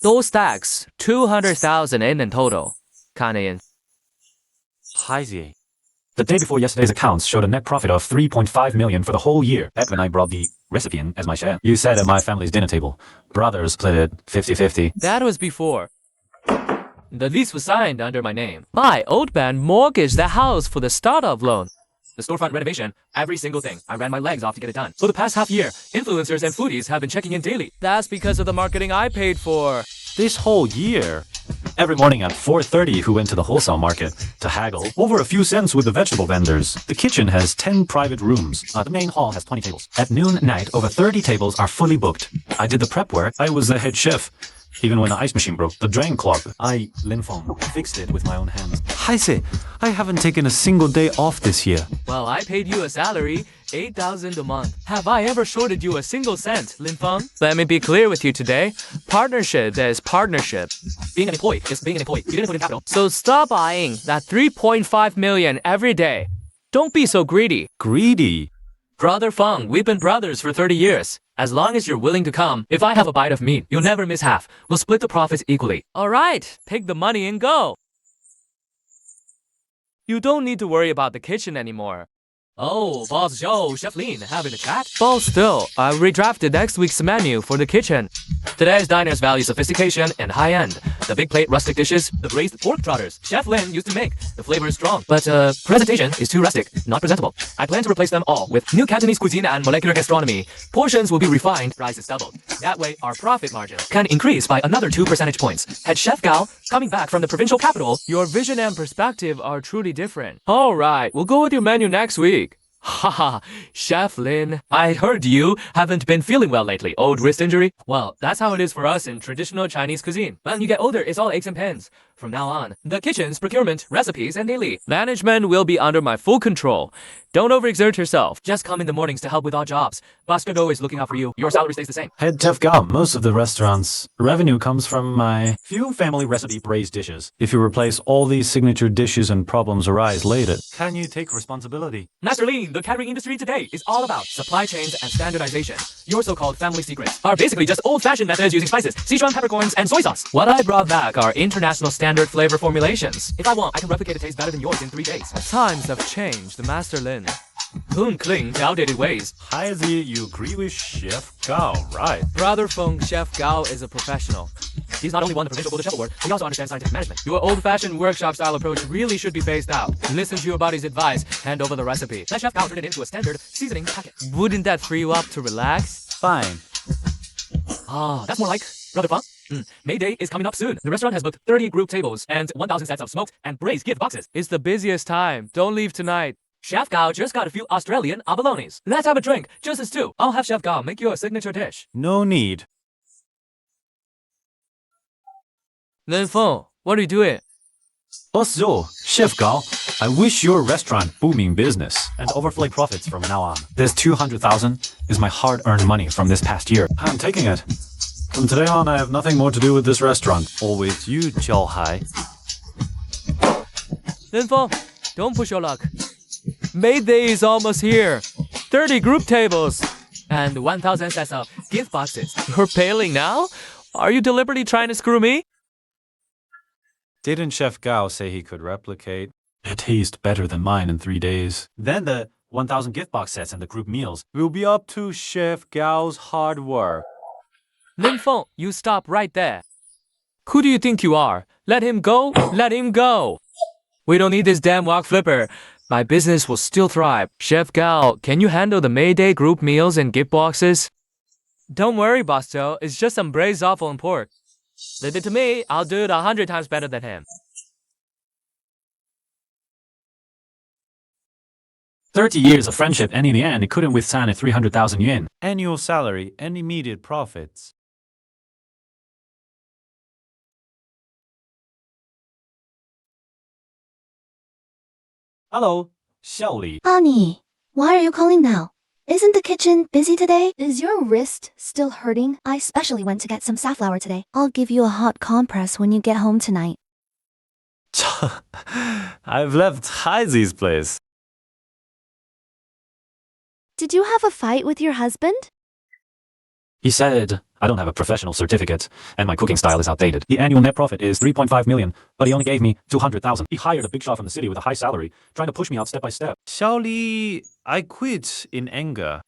Those stacks, 200,000 in total. Kinda in. Heizi. The day before yesterday's accounts showed a net profit of 3.5 million for the whole year. Back when I brought the recipe in as my share, you sat at my family's dinner table. Brothers split it 50-50. That was before. The lease was signed under my name. My old man mortgaged the house for the startup loan. The storefront renovation, every single thing. I ran my legs off to get it done. For the past half year, influencers and foodies have been checking in daily. That's because of the marketing I paid for. This whole year. Every morning at 4:30, who went to the wholesale market to haggle over a few cents with the vegetable vendors. The kitchen has 10 private rooms. The main hall has 20 tables. At noon night, over 30 tables are fully booked. I did the prep work. I was the head chef. Even when the ice machine broke, the drain clogged, Lin Feng, fixed it with my own hands. Haise, I haven't taken a single day off this year. Well, I paid you a salary, 8,000 a month. Have I ever shorted you a single cent, Lin Feng? Let me be clear with you today. Partnership is partnership. Being an employee is being an employee. You didn't put in capital. So stop eyeing that 3.5 million every day. Don't be so greedy. Greedy? Brother Feng, we've been brothers for 30 years. As long as you're willing to come, if I have a bite of meat, you'll never miss half. We'll split the profits equally. All right, take the money and go. You don't need to worry about the kitchen anymore. Oh, Boss Joe, Chef Lin, having a chat? Well, still, I redrafted next week's menu for the kitchen. Today's diners value sophistication and high-end. The big plate rustic dishes, the braised pork trotters Chef Lin used to make. The flavor is strong, but presentation is too rustic, not presentable. I plan to replace them all with new Cantonese cuisine and molecular gastronomy. Portions will be refined, prices doubled. That way, our profit margin can increase by another 2 percentage points. Head Chef Gao, coming back from the provincial capital. Your vision and perspective are truly different. All right, we'll go with your menu next week. Haha, Chef Lin, I heard you haven't been feeling well lately. Old wrist injury? Well, that's how it is for us in traditional Chinese cuisine. When you get older, it's all aches and pains. From now on, the kitchen's procurement, recipes, and daily management will be under my full control. Don't overexert yourself. Just come in the mornings to help with odd jobs. Boss Godot is looking out for you. Your salary stays the same. Head Chef Gao, most of the restaurant's revenue comes from my few family recipe braised dishes. If you replace all these signature dishes and problems arise later, can you take responsibility? Master Lin, the catering industry today is all about supply chains and standardization. Your so-called family secrets are basically just old-fashioned methods using spices, Sichuan peppercorns, and soy sauce. What I brought back are international standard flavor formulations. If I want, I can replicate a taste better than yours in 3 days. Times have changed, Master Lin. Whom cling to outdated ways? Heizi, you agree with Chef Gao, right? Brother Feng, Chef Gao is a professional. He's not only won the provincial Golden Chef Award, he also understands scientific management. Your old-fashioned workshop-style approach really should be phased out. Listen to your body's advice, hand over the recipe. Let Chef Gao turn it into a standard seasoning packet. Wouldn't that free you up to relax? Fine. That's more like Brother Feng. May Day is coming up soon. The restaurant has booked 30 group tables and 1,000 sets of smoked and braised gift boxes. It's the busiest time. Don't leave tonight. Chef Gao just got a few Australian abalones. Let's have a drink, just as two. I'll have Chef Gao make you a signature dish. No need. Lin Feng, what are you doing? Boss Zhou, Chef Gao, I wish your restaurant booming business and overflow profits from now on. This 200,000 is my hard-earned money from this past year. I'm taking it. From today on, I have nothing more to do with this restaurant. Always you, Jiao Hai. Lin Feng, don't push your luck. May Day is almost here. 30 group tables and 1,000 sets of gift boxes. You're bailing now? Are you deliberately trying to screw me? Didn't Chef Gao say he could replicate? It tastes better than mine in 3 days. Then the 1,000 gift box sets and the group meals will be up to Chef Gao's hard work. Lin Feng, you stop right there. Who do you think you are? Let him go? Let him go. We don't need this damn wok flipper. My business will still thrive. Chef Gao, can you handle the May Day group meals and gift boxes? Don't worry, Boss Joe. It's just some braised offal and pork. Leave it to me. I'll do it 100 times better than him. 30 years of friendship, and in the end, it couldn't withstand a 300,000 yuan. Annual salary and immediate profits. Hello, Xiaoli. Honey, why are you calling now? Isn't the kitchen busy today? Is your wrist still hurting? I specially went to get some safflower today. I'll give you a hot compress when you get home tonight. I've left Heizi's place. Did you have a fight with your husband? He said I don't have a professional certificate, and my cooking style is outdated. The annual net profit is 3.5 million, but he only gave me 200,000. He hired a big shot from the city with a high salary, trying to push me out step by step. Xiaoli, I quit in anger.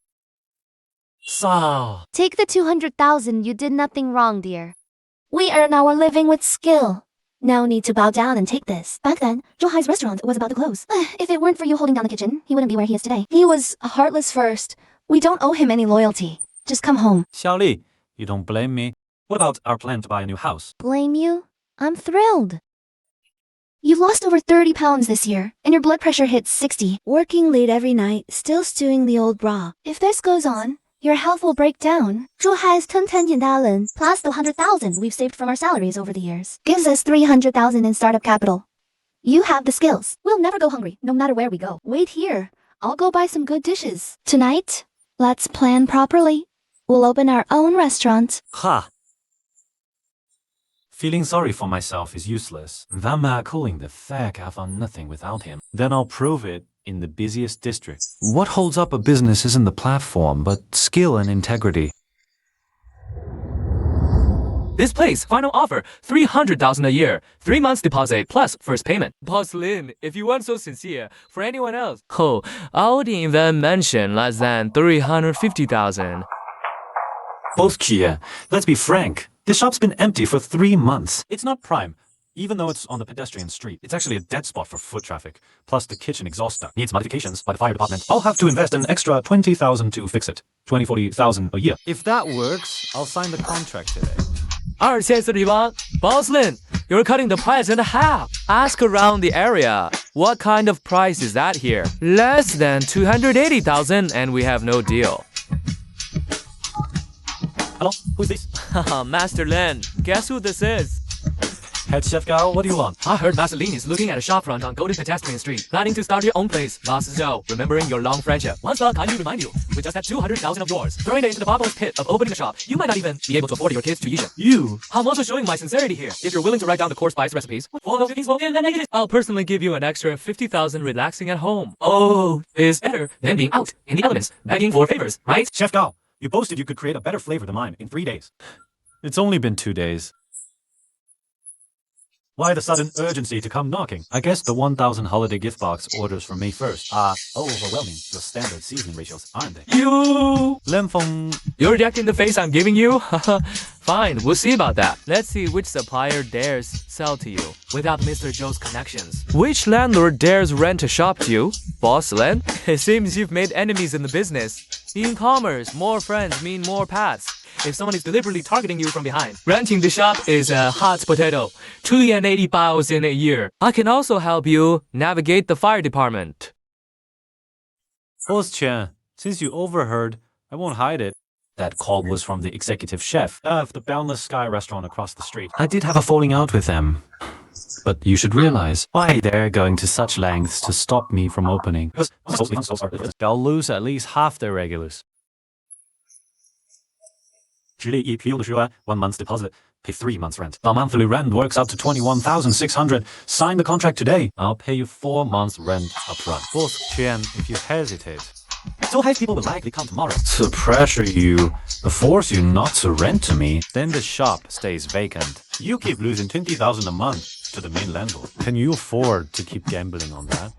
So, Take the 200,000. You did nothing wrong, dear. We earn our living with skill. No need to bow down and take this. Back then, Joe Hai's restaurant was about to close. If it weren't for you holding down the kitchen, he wouldn't be where he is today. He was heartless first. We don't owe him any loyalty. Just come home. Xiaoli, you don't blame me? What about our plan to buy a new house? Blame you? I'm thrilled. You've lost over 30 pounds this year, and your blood pressure hits 60. Working late every night, still stewing the old bra. If this goes on, your health will break down. Zhu Hai's 10,000 plus the 100,000 we've saved from our salaries over the years gives us 300,000 in startup capital. You have the skills. We'll never go hungry, no matter where we go. Wait here. I'll go buy some good dishes. Tonight, let's plan properly. We'll open our own restaurant. Ha! Feeling sorry for myself is useless. That man calling the feck I found nothing without him. Then I'll prove it in the busiest district. What holds up a business isn't the platform, but skill and integrity. this place, final offer, 300,000 a year, 3 months deposit plus first payment. Boss Lin, if you weren't so sincere, for anyone else, oh, I wouldn't even mention less than 350,000. Both Kia, let's be frank. The shop's been empty for 3 months. It's not prime. Even though it's on the pedestrian street, it's actually a dead spot for foot traffic. Plus, the kitchen exhaust duct needs modifications by the fire department. I'll have to invest an extra 20,000 to fix it. 40,000 a year. If that works, I'll sign the contract today. 2,048, Boss Lin, you're cutting the price in half. Ask around the area. What kind of price is that here? Less than 280,000 and we have no deal. Hello? Who's this? Master Lin, guess who this is? Head chef Gao, what do you want? I heard Master Lin is looking at a shopfront on Golden Pedestrian Street, planning to start your own place. Boss Zhou, remembering your long friendship, wants to kindly remind you, with just that 200,000 of yours, throwing it into the bottomless pit of opening a shop, you might not even be able to afford your kids' tuition. You? I'm also showing my sincerity here. If you're willing to write down the core spice recipes, I'll personally give you an extra 50,000 relaxing at home. Oh, is better than being out in the elements, begging for favors, right? Chef Gao, you boasted you could create a better flavor than mine in 3 days. It's only been 2 days. Why the sudden urgency to come knocking? I guess the 1,000 holiday gift box orders from May 1st are overwhelming. Your standard seasoning ratios, aren't they? You! Lenfeng. You're rejecting the face I'm giving you? Fine, we'll see about that. Let's see which supplier dares sell to you without Mr. Zhou's connections. Which landlord dares rent a shop to you? Boss Lin? It seems you've made enemies in the business. In commerce, more friends mean more paths. If someone is deliberately targeting you from behind, renting the shop is a hot potato. 280,000 a year. I can also help you navigate the fire department. Boss Chen, since you overheard, I won't hide it. That call was from the executive chef of the Boundless Sky restaurant across the street. I did have a falling out with them. But you should realize why they're going to such lengths to stop me from opening. They'll lose at least half their regulars. 1 month's deposit, pay 3 months rent. The monthly rent works out to 21,600. Sign the contract today. I'll pay you 4 months rent upfront. Boss Chen, if you hesitate. So high people will likely come tomorrow. To pressure you, force you not to rent to me. Then the shop stays vacant. You keep losing 20,000 a month to the main landlord. Can you afford to keep gambling on that?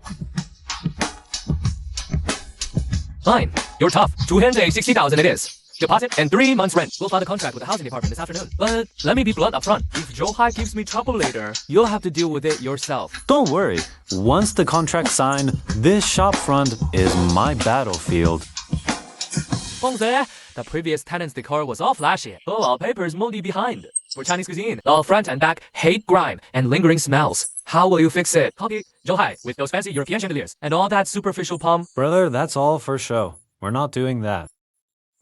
Fine, you're tough. 260,000 it is. Deposit and 3 months rent. We'll file the contract with the housing department this afternoon. But let me be blunt up front. If Zhou Hai gives me trouble later, you'll have to deal with it yourself. Don't worry. Once the contract's signed, this shopfront is my battlefield. Fengze, the previous tenant's decor was all flashy. The wallpaper's moldy behind. For Chinese cuisine, the front and back hate grime and lingering smells. How will you fix it? Copy Zhou Hai with those fancy European chandeliers and all that superficial palm. Brother, that's all for show. We're not doing that.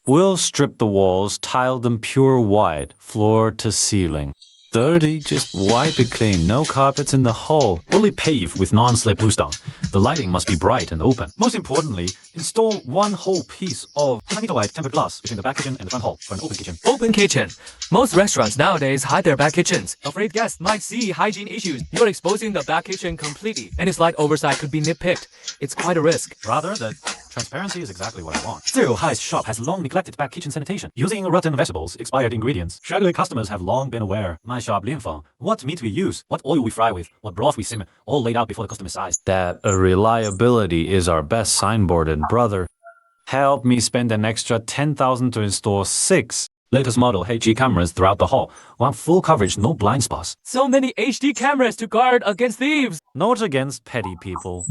We'll strip the walls, tile them pure white, floor to ceiling. Dirty, just wipe it clean, no carpets in the hall. Fully paved with non-slip bluestone. The lighting must be bright and open. Most importantly, install 1 whole piece of white tempered glass between the back kitchen and the front hall for an open kitchen. Open kitchen. Most restaurants nowadays hide their back kitchens. Afraid guests might see hygiene issues. You're exposing the back kitchen completely. Any slight oversight could be nitpicked. It's quite a risk. Rather, the Transparency is exactly what I want. Zero High's shop has long neglected back kitchen sanitation, using rotten vegetables, expired ingredients. Shadowy customers have long been aware. My shop, Linfeng, what meat we use, what oil we fry with, what broth we simmer, all laid out before the customer's eyes. That reliability is our best signboard, and brother, help me spend an extra 10,000 to install 6 latest model HD cameras throughout the hall. Want full coverage, no blind spots. So many HD cameras to guard against thieves. Not against petty people.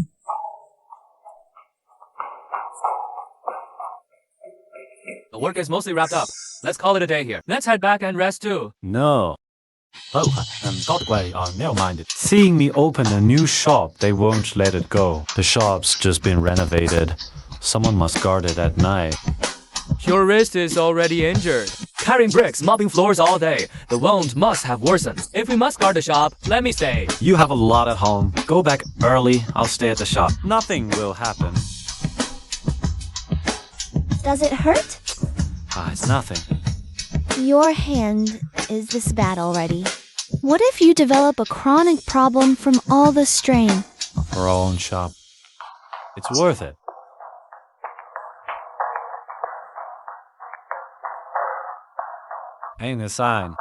The work is mostly wrapped up. Let's call it a day here. Let's head back and rest too. No. Oh, and God Wei are narrow-minded. Seeing me open a new shop, they won't let it go. The shop's just been renovated. Someone must guard it at night. Your wrist is already injured. Carrying bricks, mopping floors all day. The wound must have worsened. If we must guard the shop, let me stay. You have a lot at home. Go back early. I'll stay at the shop. Nothing will happen. Does it hurt? It's nothing. Your hand is this bad already. What if you develop a chronic problem from all the strain? For our own shop. It's worth it. Ain't a sign.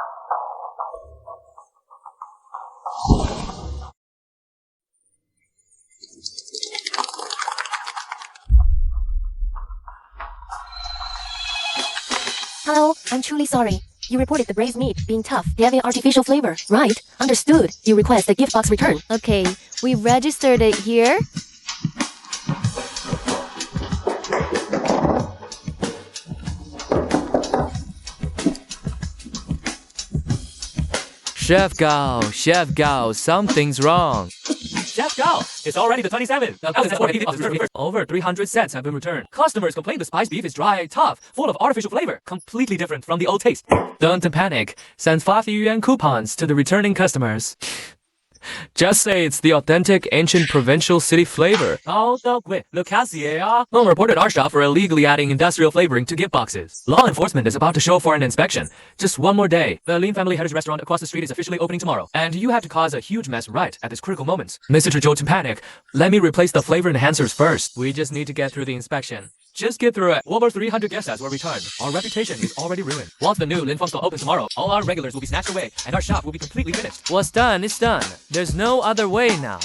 Hello, I'm truly sorry. You reported the braised meat being tough, having artificial flavor, right? Understood. You request a gift box return. Okay, we registered it here. Chef Gao, something's wrong. Chef Gao, it's already the 27th. Over 300 sets have been returned. Customers complain the spice beef is dry, tough, full of artificial flavor, completely different from the old taste. Don't panic. Send 50 yuan coupons to the returning customers. Just say it's the authentic ancient provincial city flavor. One reported our shop for illegally adding industrial flavoring to gift boxes. Law enforcement is about to show for an inspection. Just one more day. The Lin Family Heritage Restaurant across the street is officially opening tomorrow. And you have to cause a huge mess right at this critical moment. Mr. Zhou, panic. Let me replace the flavor enhancers first. We just need to get through the inspection. Just get through it. Over 300 guest sets were returned. Our reputation is already ruined. Once the new Linfeng store opens tomorrow, all our regulars will be snatched away, and our shop will be completely finished. What's done is done. There's no other way now.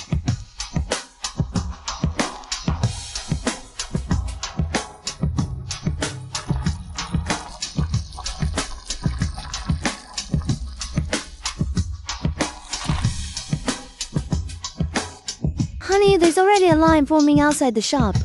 Honey, there's already a line forming outside the shop.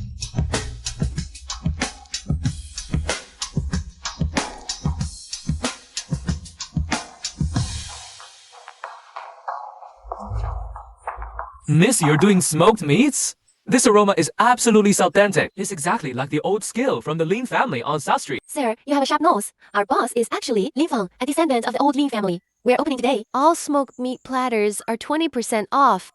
Miss, you're doing smoked meats? This aroma is absolutely authentic. It's exactly like the old skill from the Lin family on South Street. Sir, you have a sharp nose. Our boss is actually Lin Feng, a descendant of the old Lin family. We're opening today. All smoked meat platters are 20% off.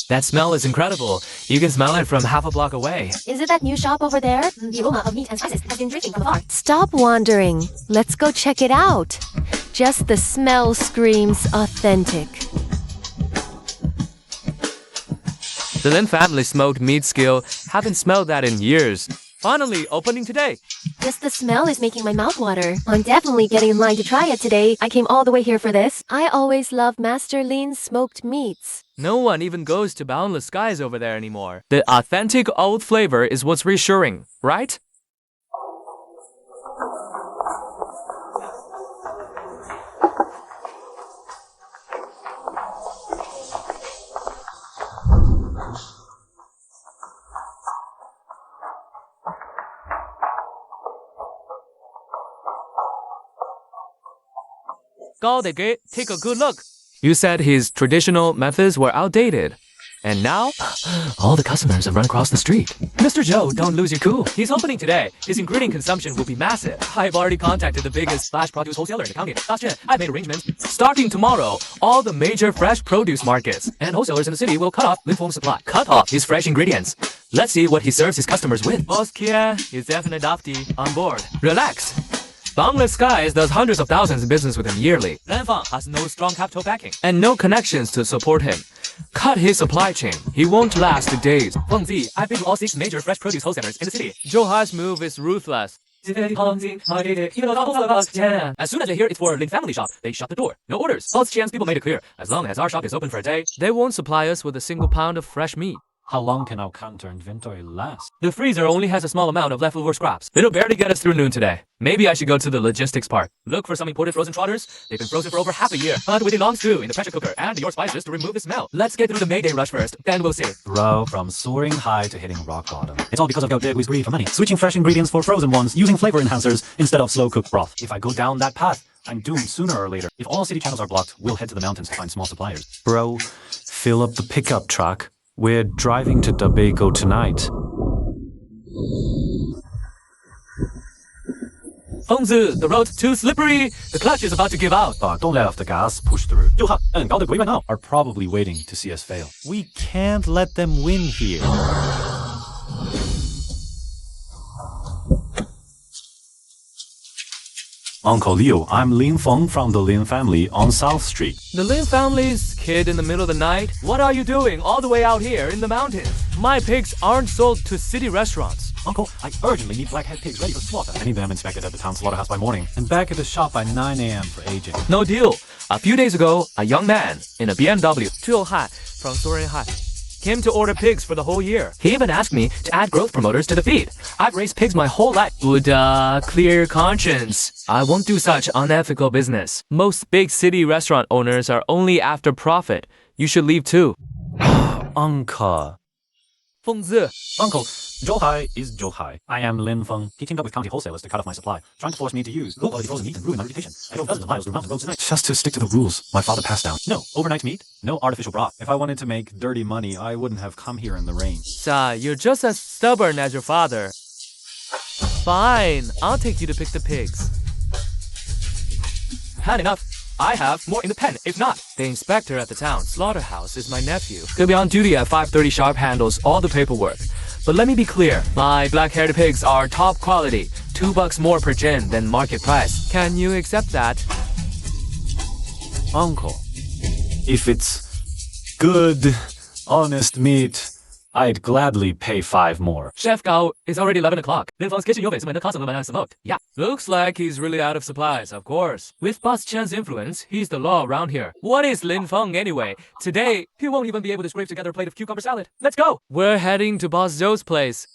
That smell is incredible. You can smell it from half a block away. Is it that new shop over there? The aroma of meat and spices has been drifting from afar. Stop wandering. Let's go check it out. Just the smell screams authentic. The Lin family smoked meat skill. Haven't smelled that in years. Finally, opening today. Just the smell is making my mouth water. I'm definitely getting in line to try it today. I came all the way here for this. I always love Master Lin's smoked meats. No one even goes to Boundless Skies over there anymore. The authentic old flavor is what's reassuring, right? Take a good look. You said his traditional methods were outdated. And now, all the customers have run across the street. Mr. Zhou, don't lose your cool. He's opening today. His ingredient consumption will be massive. I've already contacted the biggest flash produce wholesaler in the county. Last year, I made arrangements. Starting tomorrow, all the major fresh produce markets and wholesalers in the city will cut off Linfeng's supply. Cut off his fresh ingredients. Let's see what he serves his customers with. Boss Kia, his definite adoptee, on board. Relax. Boundless Skies does hundreds of thousands in business with him yearly. Lanfang has no strong capital backing and no connections to support him. Cut his supply chain. He won't last days. Feng Zi, I've been to all 6 major fresh produce wholesalers in the city. Zhou Hai's move is ruthless. As soon as they hear it's for Lin family shop, they shut the door. No orders. Boss Qian's people made it clear. As long as our shop is open for a day, they won't supply us with a single pound of fresh meat. How long can our counter inventory last? The freezer only has a small amount of leftover scraps. It'll barely get us through noon today. Maybe I should go to the logistics part. Look for some imported frozen trotters. They've been frozen for over half a year. But with a long stew in the pressure cooker and your spices to remove the smell. Let's get through the Mayday rush first, then we'll see. Bro, from soaring high to hitting rock bottom. It's all because of Gao Degui's greed for money. Switching fresh ingredients for frozen ones, using flavor enhancers instead of slow-cooked broth. If I go down that path, I'm doomed sooner or later. If all city channels are blocked, we'll head to the mountains to find small suppliers. Bro, fill up the pickup truck. We're driving to Tobago tonight. Fengzi, the road's too slippery. The clutch is about to give out. Don't let off the gas, push through. Zhou Hai and Gao Degui right now are probably waiting to see us fail. We can't let them win here. Uncle Liu, I'm Lin Feng from the Lin family on South Street. The Lin family's kid in the middle of the night? What are you doing all the way out here in the mountains? My pigs aren't sold to city restaurants. Uncle, I urgently need black-head pigs ready for slaughter. I need them inspected at the town slaughterhouse by morning. And back at the shop by 9 a.m. for aging. No deal. A few days ago, a young man in a BMW, Zhou Hai from Soaring Hai, came to order pigs for the whole year. He even asked me to add growth promoters to the feed. I've raised pigs my whole life. Buddha, clear conscience. I won't do such unethical business. Most big city restaurant owners are only after profit. You should leave too. Uncle. Fengzi. Uncle, Zhou Hai is Zhou Hai. I am Lin Feng. He teamed up with county wholesalers to cut off my supply, trying to force me to use low-quality frozen meat and ruin my reputation. I drove dozens of miles through mountain roads tonight. Just to stick to the rules my father passed down. No overnight meat, no artificial broth. If I wanted to make dirty money, I wouldn't have come here in the rain. You're just as stubborn as your father. Fine, I'll take you to pick the pigs. Had enough. I have more in the pen, if not. The inspector at the town slaughterhouse is my nephew. He'll be on duty at 5:30 sharp, handles all the paperwork. But let me be clear, my black-haired pigs are top quality, $2 more per gin than market price. Can you accept that? Uncle, if it's good, honest meat, I'd gladly pay 5 more. Chef Gao, it's already 11 o'clock. Lin Feng's kitchen 有北四门的 customer has smoked. Yeah. Looks like he's really out of supplies, of course. With Boss Chen's influence, he's the law around here. What is Lin Feng anyway? Today, he won't even be able to scrape together a plate of cucumber salad. Let's go! We're heading to Boss Zhou's place.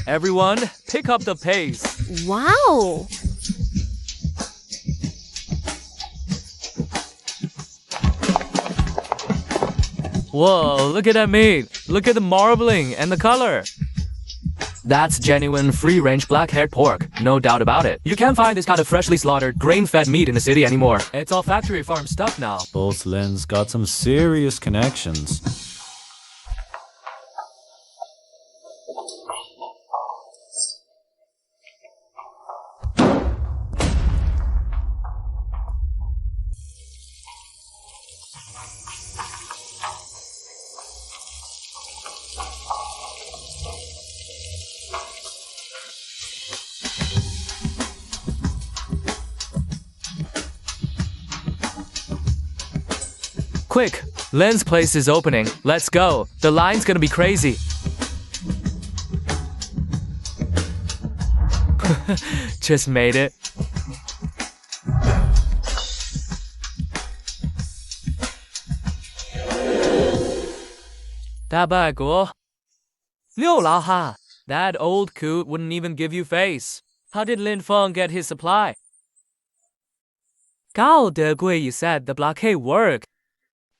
Everyone, pick up the pace. Wow! Whoa, look at that meat. Look at the marbling and the color. That's genuine free-range black-haired pork, no doubt about it. You can't find this kind of freshly slaughtered, grain-fed meat in the city anymore. It's all factory farm stuff now. Both Lin's got some serious connections. Quick, Len's place is opening. Let's go. The line's gonna be crazy. Just made it. That old coot wouldn't even give you face. How did Lin Feng get his supply? Gao Degui, you said the blockade worked.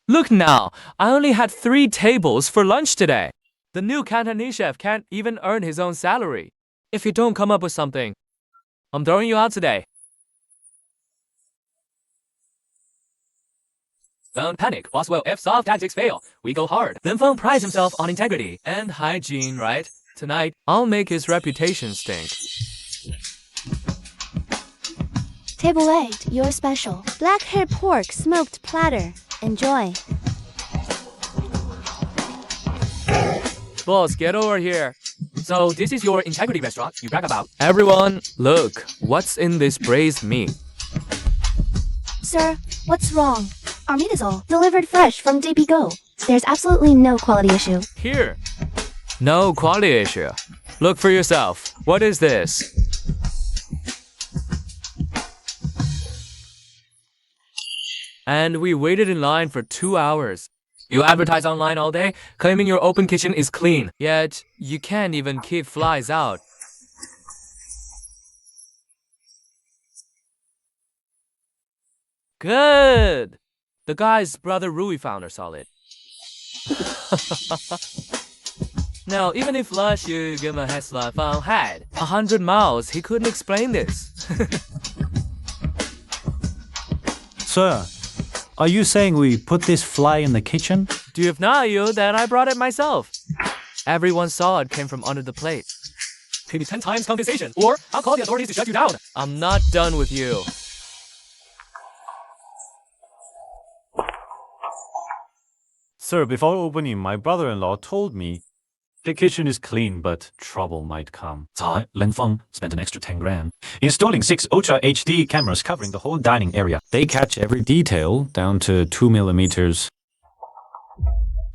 Look now, I only had 3 tables for lunch today. The new Cantonese chef can't even earn his own salary. If you don't come up with something, I'm throwing you out today. Don't panic, boss will. If soft tactics fail, we go hard. Linfeng prides himself on integrity and hygiene, right? Tonight, I'll make his reputation stink. Table 8, your special. Black hair pork, smoked platter. Enjoy. Boss, get over here. So this is your integrity restaurant you brag about. Everyone, look, what's in this braised meat? Sir, what's wrong? Our meat is all delivered fresh from DP Go. There's absolutely no quality issue. Here. No quality issue. Look for yourself. What is this? And we waited in line for 2 hours. You advertise online all day, claiming your open kitchen is clean. Yet, you can't even keep flies out. Good! The guy's brother Rui found her solid. Now, even if Lush you give him a head slap on head, 100 miles, he couldn't explain this. Sir, are you saying we put this fly in the kitchen? If not you, then I brought it myself. Everyone saw it came from under the plate. Pay me 10 times compensation, or I'll call the authorities to shut you down. I'm not done with you. Sir, before opening, my brother-in-law told me the kitchen is clean, but trouble might come. So, Linfeng spent an extra 10 grand installing 6 Ultra HD cameras covering the whole dining area. They catch every detail down to 2 millimeters.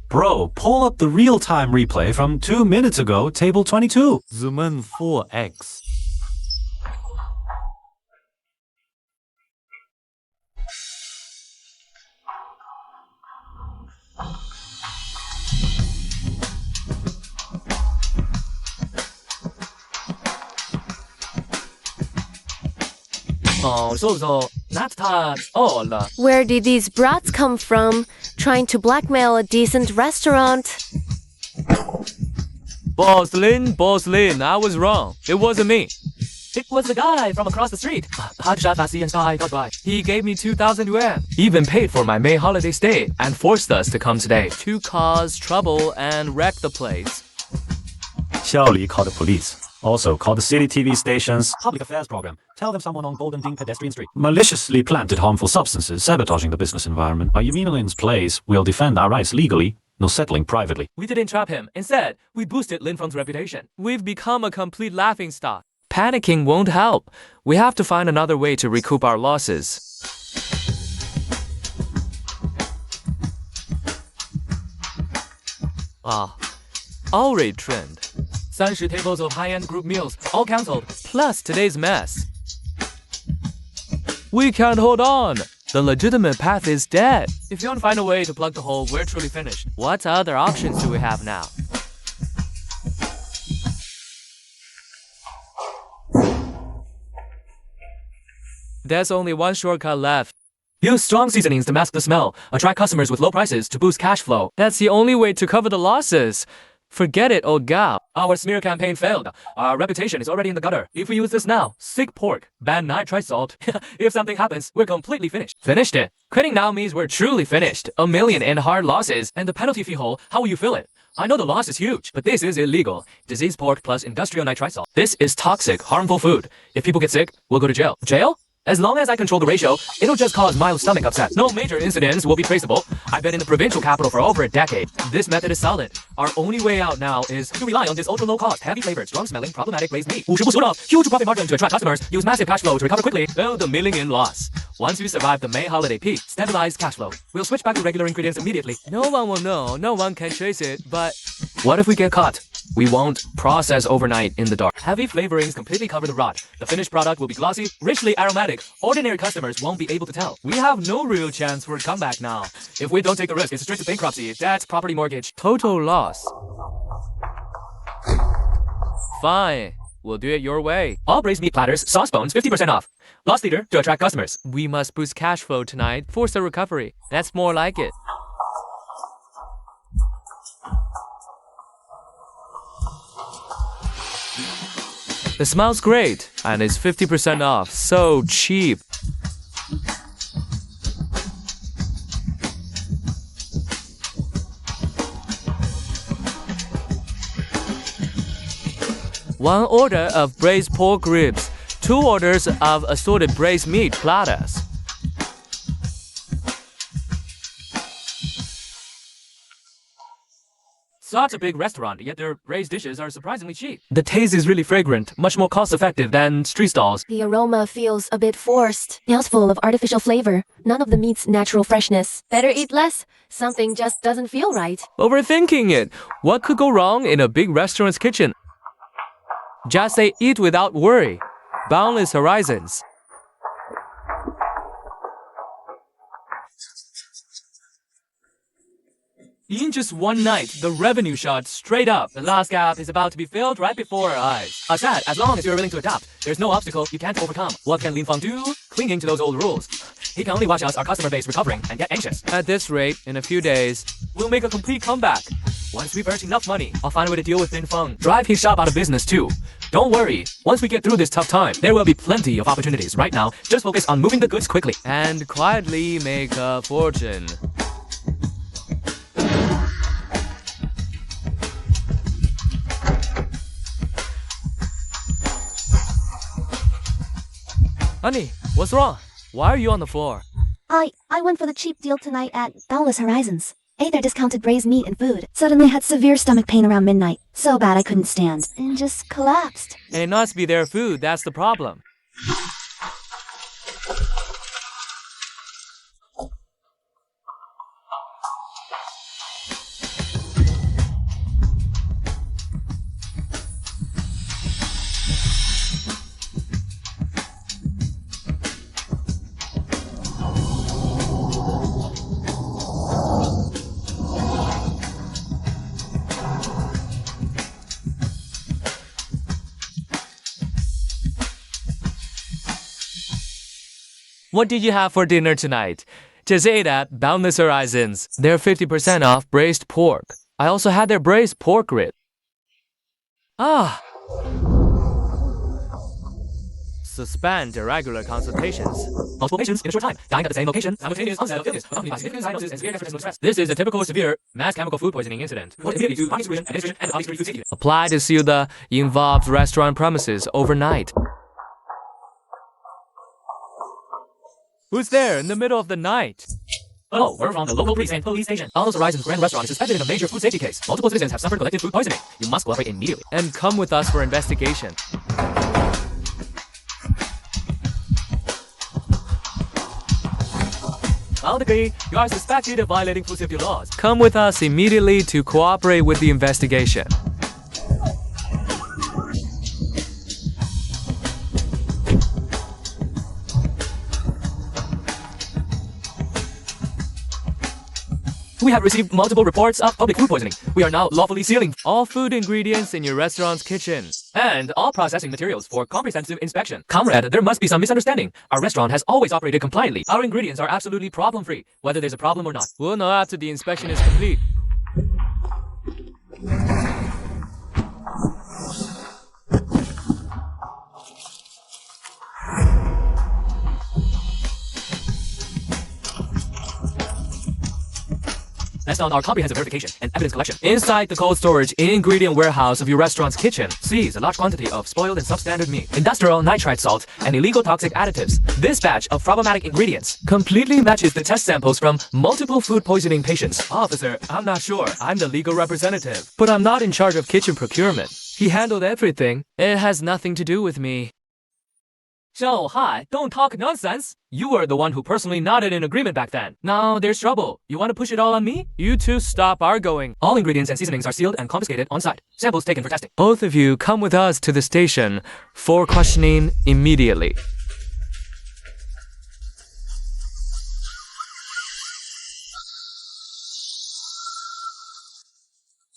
Bro, pull up the real-time replay from 2 minutes ago, table 22. Zoom in 4x. Where did these brats come from? Trying to blackmail a decent restaurant? Boss Lin, I was wrong. It wasn't me. It was the guy from across the street. He gave me 2,000 yuan. Even paid for my May holiday stay and forced us to come today to cause trouble and wreck the place. Xiaoli called the police. Also called the city TV station's public affairs program. Tell them someone on Golden Ding Pedestrian Street maliciously planted harmful substances, sabotaging the business environment. By Yuminalin's place, we'll defend our rights legally, no settling privately. We didn't trap him. Instead, we boosted Lin Feng's reputation. We've become a complete laughingstock. Panicking won't help. We have to find another way to recoup our losses. Already trimmed. 30 tables of high-end group meals, all cancelled, plus today's mess. We can't hold on. The legitimate path is dead. If you don't find a way to plug the hole, we're truly finished. What other options do we have now? There's only one shortcut left. Use strong seasonings to mask the smell, attract customers with low prices to boost cash flow. That's the only way to cover the losses. Forget it, old gal. Our smear campaign failed. Our reputation is already in the gutter. If we use this now, sick pork, ban nitrite salt. If something happens, we're completely finished. Finished it. Quitting now means we're truly finished. 1 million in hard losses. And the penalty fee hole, how will you fill it? I know the loss is huge, but this is illegal. Diseased pork plus industrial nitrite salt. This is toxic, harmful food. If people get sick, we'll go to jail. Jail? As long as I control the ratio, it'll just cause mild stomach upset. No major incidents will be traceable. I've been in the provincial capital for over a decade. This method is solid. Our only way out now is to rely on this ultra-low-cost, heavy-flavored, strong-smelling, problematic glazed meat. 50%不off, huge profit margin to attract customers. Use massive cash flow to recover quickly. Build a million in loss. Once we survive the May holiday peak, stabilize cash flow. We'll switch back to regular ingredients immediately. No one will know. No one can trace it, but... What if we get caught? We won't process overnight in the dark. Heavy flavorings completely cover the rot. The finished product will be glossy, richly aromatic. Ordinary customers won't be able to tell. We have no real chance for a comeback now. If we don't take the risk, it's straight to bankruptcy. That's property mortgage. Total loss. Fine. We'll do it your way. All braised meat platters, sauce bones, 50% off. Loss leader to attract customers. We must boost cash flow tonight. Force a recovery. That's more like it. It smells great, and it's 50% off. So cheap. 1 order of braised pork ribs, 2 orders of assorted braised meat platters. Such a big restaurant, yet their braised dishes are surprisingly cheap. The taste is really fragrant, much more cost-effective than street stalls. The aroma feels a bit forced. Smells full of artificial flavor. None of the meat's natural freshness. Better eat less. Something just doesn't feel right. Overthinking it. What could go wrong in a big restaurant's kitchen? Just say eat without worry. Boundless horizons. In just one night, the revenue shot straight up. The last gap is about to be filled right before our eyes. Aside, as long as you're willing to adapt, there's no obstacle you can't overcome. What can Lin Feng do? Clinging to those old rules. He can only watch us, our customer base, recovering and get anxious. At this rate, in a few days, we'll make a complete comeback. Once we've earned enough money, I'll find a way to deal with Lin Feng. Drive his shop out of business too. Don't worry. Once we get through this tough time, there will be plenty of opportunities. Right now, just focus on moving the goods quickly. And quietly make a fortune. Honey, what's wrong? Why are you on the floor? I went for the cheap deal tonight at Boundless Horizons. Ate their discounted braised meat and food. Suddenly had severe stomach pain around midnight. So bad I couldn't stand. And just collapsed. It must be their food, that's the problem. What did you have for dinner tonight? Just ate at Boundless Horizons. They're 50% off braised pork. I also had their braised pork rib. Ah. Suspend irregular consultations. Multiple patients in a short time, dying at the same location, simultaneous onset of illness, accompanied by significant cyanosis and severe gastrointestinal stress. This is a typical severe mass chemical food poisoning incident. Report immediately to Army Supervision, Administration, and Army Security Food Safety. Apply to seal the involved restaurant premises overnight. Who's there in the middle of the night? Oh, we're from the local precinct police station. Boundless Horizons Grand Restaurant is suspected in a major food safety case. Multiple citizens have suffered collective food poisoning. You must cooperate immediately. And come with us for investigation. I'll agree. You are suspected of violating food safety laws. Come with us immediately to cooperate with the investigation. We have received multiple reports of public food poisoning. We are now lawfully sealing all food ingredients in your restaurant's kitchen and all processing materials for comprehensive inspection. Comrade, there must be some misunderstanding. Our restaurant has always operated compliantly. Our ingredients are absolutely problem-free, whether there's a problem or not. We'll know after the inspection is complete. That's on our comprehensive verification and evidence collection. Inside the cold storage ingredient warehouse of your restaurant's kitchen, seize a large quantity of spoiled and substandard meat, industrial nitrite salt, and illegal toxic additives. This batch of problematic ingredients completely matches the test samples from multiple food poisoning patients. Officer, I'm not sure. I'm the legal representative, but I'm not in charge of kitchen procurement. He handled everything. It has nothing to do with me. So, hi, don't talk nonsense. You were the one who personally nodded in agreement back then. Now there's trouble. You want to push it all on me? You two stop arguing. All ingredients and seasonings are sealed and confiscated on site. Samples taken for testing. Both of you come with us to the station for questioning immediately.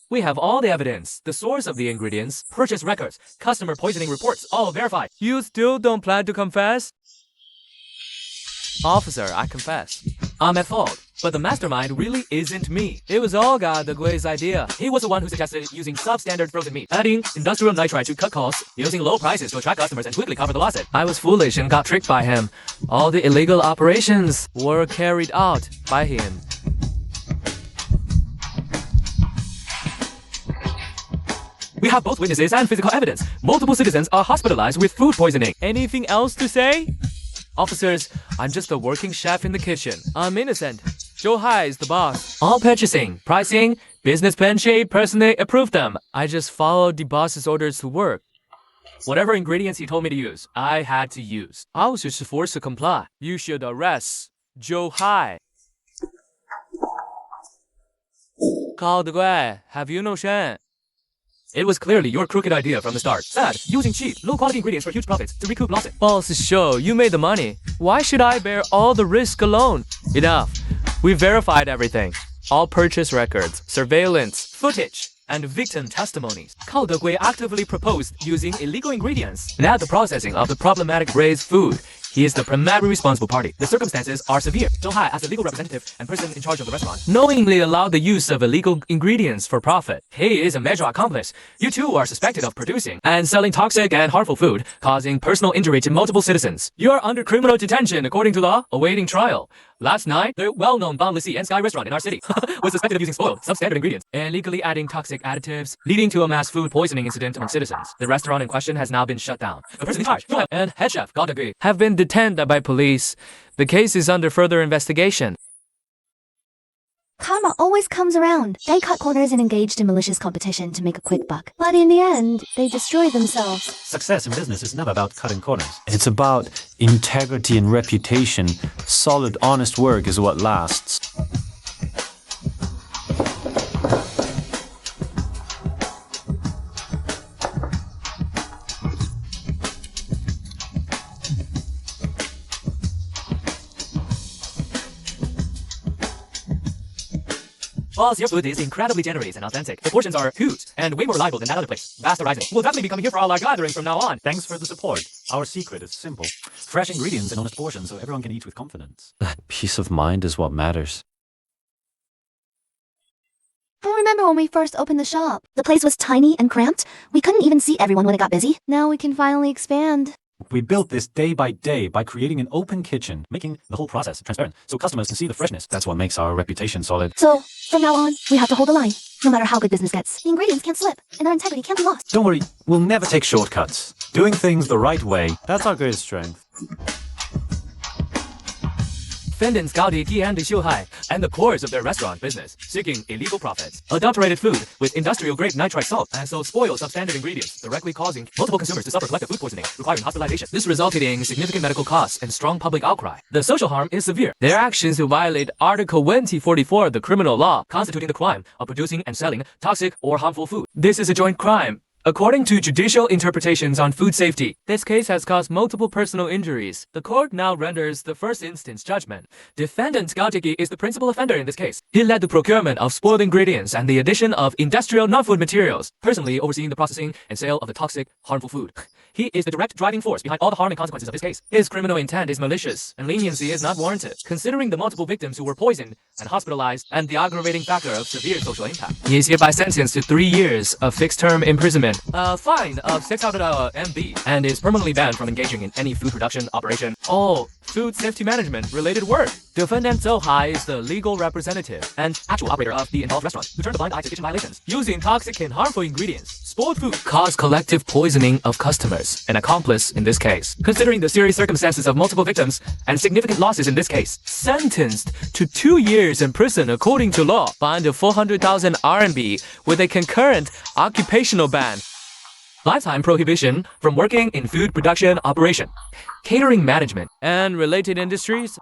We have all the evidence, the source of the ingredients, purchase records, customer poisoning reports, all verified. You still don't plan to confess? Officer, I confess. I'm at fault, but the mastermind really isn't me. It was all God the Gui's idea. He was the one who suggested using substandard frozen meat, adding industrial nitrite to cut costs, using low prices to attract customers and quickly cover the losses. I was foolish and got tricked by him. All the illegal operations were carried out by him. We have both witnesses and physical evidence. Multiple citizens are hospitalized with food poisoning. Anything else to say? Officers, I'm just a working chef in the kitchen. I'm innocent. Joe Hai is the boss. All purchasing, pricing, business penche personally approve them. I just followed the boss's orders to work. Whatever ingredients he told me to use, I had to use. I was just forced to comply. You should arrest Joe Hai. 高德贵, have you no shame? It was clearly your crooked idea from the start. Sad, using cheap, low-quality ingredients for huge profits to recoup losses. Boss show, you made the money. Why should I bear all the risk alone? Enough. We verified everything. All purchase records, surveillance, footage, and victim testimonies. Cao Degui actively proposed using illegal ingredients and at the processing of the problematic braised food. He is the primary responsible party. The circumstances are severe. Zhou Hai, as the legal representative and person in charge of the restaurant, knowingly allowed the use of illegal ingredients for profit. He is a major accomplice. You too are suspected of producing and selling toxic and harmful food, causing personal injury to multiple citizens. You are under criminal detention according to law, awaiting trial. Last night, the well-known Boundless Sea and Sky restaurant in our city was suspected of using spoiled, substandard ingredients and illegally adding toxic additives, leading to a mass food poisoning incident among citizens. The restaurant in question has now been shut down. The person in charge and head chef, Cao Degui, have been detained by police. The case is under further investigation. Karma always comes around. They cut corners and engaged in malicious competition to make a quick buck. But in the end, they destroy themselves. Success in business is never about cutting corners. It's about integrity and reputation. Solid, honest work is what lasts. Boss, your food is incredibly generous and authentic. The portions are huge and way more reliable than that other place. Vast horizon. We'll definitely be coming here for all our gatherings from now on. Thanks for the support. Our secret is simple. Fresh ingredients in honest portions so everyone can eat with confidence. That peace of mind is what matters. I remember when we first opened the shop. The place was tiny and cramped. We couldn't even see everyone when it got busy. Now we can finally expand. We built this day by day by creating an open kitchen, making the whole process transparent so customers can see the freshness. That's what makes our reputation solid. So, from now on, we have to hold the line. No matter how good business gets, the ingredients can't slip, and our integrity can't be lost. Don't worry, we'll never take shortcuts. Doing things the right way. That's our greatest strength. Defendants Cao Degui and Xiu Hai and the cores of their restaurant business, seeking illegal profits, adulterated food with industrial-grade nitrite salt, and so spoiled substandard ingredients, directly causing multiple consumers to suffer collective food poisoning, requiring hospitalization. This resulted in significant medical costs and strong public outcry. The social harm is severe. Their actions violate Article 2044 of the criminal law, constituting the crime of producing and selling toxic or harmful food. This is a joint crime. According to judicial interpretations on food safety, this case has caused multiple personal injuries. The court now renders the first instance judgment. Defendant Cao Degui is the principal offender in this case. He led the procurement of spoiled ingredients and the addition of industrial non-food materials, personally overseeing the processing and sale of the toxic, harmful food. He is the direct driving force behind all the harm and consequences of this case. His criminal intent is malicious, and leniency is not warranted, considering the multiple victims who were poisoned and hospitalized and the aggravating factor of severe social impact. He is hereby sentenced to 3 years of fixed-term imprisonment, a fine of 600 MB, and is permanently banned from engaging in any food production operation or food safety management related work. Defendant Zhou Hai is the legal representative and actual operator of the involved restaurant who turned a blind eye to kitchen violations, using toxic and harmful ingredients. Spoiled food caused collective poisoning of customers, an accomplice in this case. Considering the serious circumstances of multiple victims and significant losses in this case, sentenced to 2 years in prison according to law, fined of 400,000 RMB with a concurrent occupational ban. Lifetime prohibition from working in food production operation, catering management, and related industries.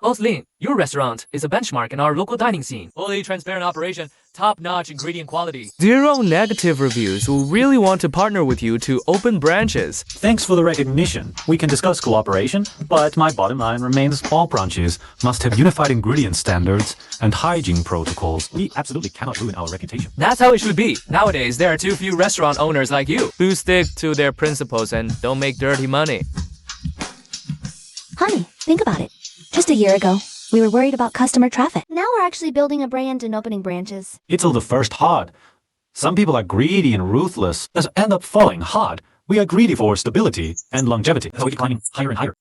Boss Lin, your restaurant is a benchmark in our local dining scene. Fully transparent operation, top-notch ingredient quality. 0 negative reviews who really want to partner with you to open branches. Thanks for the recognition. We can discuss cooperation, but my bottom line remains all branches must have unified ingredient standards and hygiene protocols. We absolutely cannot ruin our reputation. That's how it should be. Nowadays, there are too few restaurant owners like you who stick to their principles and don't make dirty money. Honey, think about it. Just a year ago, we were worried about customer traffic. Now we're actually building a brand and opening branches. It's all the first hard. Some people are greedy and ruthless that end up falling hard. We are greedy for stability and longevity, so we keep climbing higher and higher.